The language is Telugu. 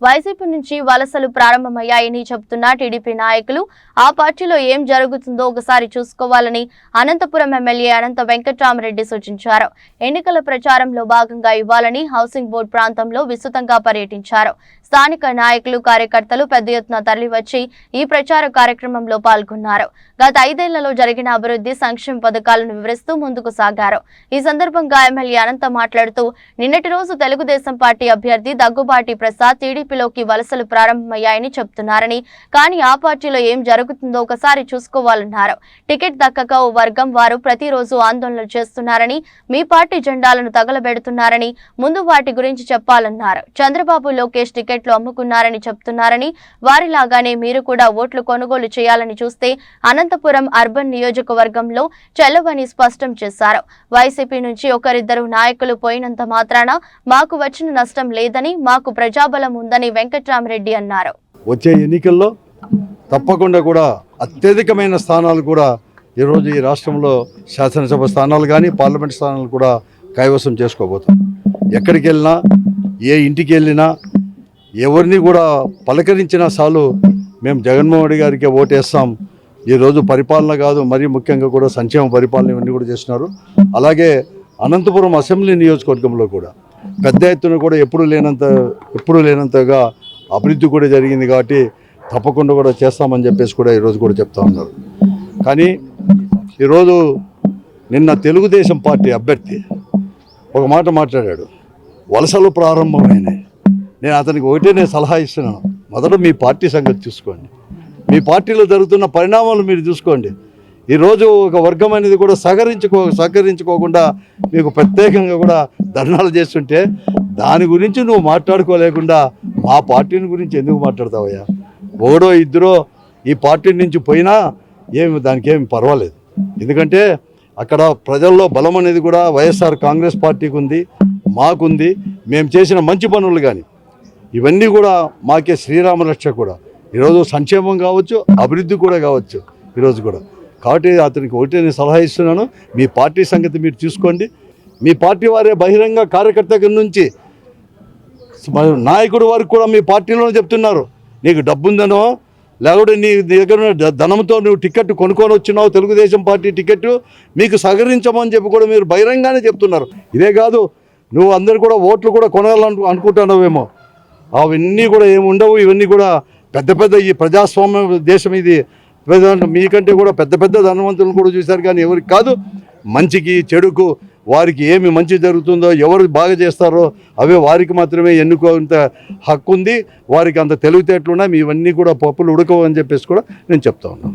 వైసీపీ నుంచి వలసలు ప్రారంభమయ్యాయని చెబుతున్న టీడీపీ నాయకులు ఆ పార్టీలో ఏం జరుగుతుందో ఒకసారి చూసుకోవాలని అనంతపురం ఎమ్మెల్యే అనంత వెంకట్రామరెడ్డి సూచించారు. ఎన్నికల ప్రచారంలో భాగంగా ఇవ్వాలని హౌసింగ్ బోర్డు ప్రాంతంలో విస్తృతంగా పర్యటించారు. స్థానిక నాయకులు కార్యకర్తలు పెద్ద ఎత్తున తరలివచ్చి ఈ ప్రచార కార్యక్రమంలో పాల్గొన్నారు. గత 5 ఏళ్లలో జరిగిన అభివృద్ధి సంక్షేమ పథకాలను వివరిస్తూ ముందుకు సాగారు. ఈ సందర్భంగా ఎమ్మెల్యే అనంత మాట్లాడుతూ నిన్నటి రోజు తెలుగుదేశం పార్టీ అభ్యర్థి దగ్గుబాటి ప్రసాద్ టీడీపీలోకి వలసలు ప్రారంభమయ్యాయని చెప్తున్నారని, కానీ ఆ పార్టీలో ఏం జరుగుతుందో ఒకసారి చూసుకోవాలన్నారు. టికెట్ దక్కక ఓ వర్గం వారు ప్రతిరోజు ఆందోళనలు చేస్తున్నారని, మీ పార్టీ జెండాలను తగలబెడుతున్నారని, ముందు వాటి గురించి చెప్పాలన్నారు. చంద్రబాబు లోకేష్ టికెట్లు అమ్ముకున్నారని చెప్తున్నారని, వారిలాగానే మీరు కూడా ఓట్లు కొనుగోలు చేయాలని చూస్తే అనంతపురం అర్బన్ నియోజకవర్గంలో చెల్లవని స్పష్టం చేశారు. వైసీపీ నుంచి ఒకరిద్దరు నాయకులు పోయినంత మాత్రాన మాకు వచ్చిన నష్టం లేదని, మాకు ప్రజాబలం ఉందని వెంకట్రామరెడ్డి అన్నారు. వచ్చే ఎన్నికల్లో తప్పకుండా కూడా అత్యధికమైన స్థానాలు కూడా ఈరోజు ఈ రాష్ట్రంలో శాసనసభ స్థానాలు కానీ పార్లమెంట్ స్థానాలు కూడా కైవసం చేసుకోబోతాం. ఎక్కడికి వెళ్ళినా, ఏ ఇంటికి వెళ్ళినా, ఎవరిని కూడా పలకరించినా చాలు మేము జగన్మోహన్ రెడ్డి గారికి ఓటేస్తాం. ఈరోజు పరిపాలన కాదు, మరీ ముఖ్యంగా కూడా సంక్షేమ పరిపాలన ఇవన్నీ కూడా చేస్తున్నారు. అలాగే అనంతపురం అసెంబ్లీ నియోజకవర్గంలో కూడా పెద్ద ఎత్తున కూడా ఎప్పుడు లేనంతగా అభివృద్ధి కూడా జరిగింది. కాబట్టి తప్పకుండా కూడా చేస్తామని చెప్పేసి కూడా ఈరోజు కూడా చెప్తా ఉన్నారు. కానీ ఈరోజు నిన్న తెలుగుదేశం పార్టీ అభ్యర్థి ఒక మాట మాట్లాడాడు, వలసలు ప్రారంభమైనాయి. నేను అతనికి ఒకటే సలహా ఇస్తున్నాను, మొదట మీ పార్టీ సంగతి చూసుకోండి, మీ పార్టీలో జరుగుతున్న పరిణామాలు మీరు చూసుకోండి. ఈరోజు ఒక వర్గం అనేది కూడా సహకరించుకోకుండా మీకు ప్రత్యేకంగా కూడా ధర్నాలు చేస్తుంటే దాని గురించి నువ్వు మాట్లాడుకోలేకుండా మా పార్టీని గురించి ఎందుకు మాట్లాడతావయ్యా? ఒకడో ఇద్దరో ఈ పార్టీ నుంచి పోయినా దానికి ఏమి పర్వాలేదు. ఎందుకంటే అక్కడ ప్రజల్లో బలం అనేది కూడా వైఎస్ఆర్ కాంగ్రెస్ పార్టీకి ఉంది, మాకుంది. మేము చేసిన మంచి పనులు కానీ ఇవన్నీ కూడా మాకే శ్రీరామరక్ష కూడా. ఈరోజు సంక్షేమం కావచ్చు, అభివృద్ధి కూడా కావచ్చు ఈరోజు కూడా. కాబట్టి అతనికి ఒకటే నేను సలహా ఇస్తున్నాను, మీ పార్టీ సంగతి మీరు చూసుకోండి. మీ పార్టీ వారే బహిరంగ కార్యకర్త నుంచి నాయకుడు వారికి కూడా మీ పార్టీలోనే చెప్తున్నారు, నీకు డబ్బు ఉందనో లేకపోతే నీ దగ్గర ధనంతో నువ్వు టికెట్ కొనుక్కొని వచ్చినావు, తెలుగుదేశం పార్టీ టికెట్ మీకు సహకరించమని చెప్పి కూడా మీరు బహిరంగానే చెప్తున్నారు. ఇదే కాదు, నువ్వు అందరు కూడా ఓట్లు కూడా కొనాలని అనుకుంటున్నావేమో, అవన్నీ కూడా ఏమి ఉండవు. ఇవన్నీ కూడా పెద్ద ఈ ప్రజాస్వామ్య దేశం ఇది. మీకంటే కూడా పెద్ద ధనవంతులను కూడా చూశారు, కానీ ఎవరికి కాదు, మంచికి చెడుకు వారికి ఏమి మంచి జరుగుతుందో, ఎవరు బాగా చేస్తారో అవే వారికి మాత్రమే ఎన్నుకోంత హక్కు ఉంది. వారికి అంత తెలివితేటలున్నా ఇవన్నీ కూడా పప్పులు ఉడకవు అని చెప్పేసి కూడా నేను చెప్తా ఉన్నాను.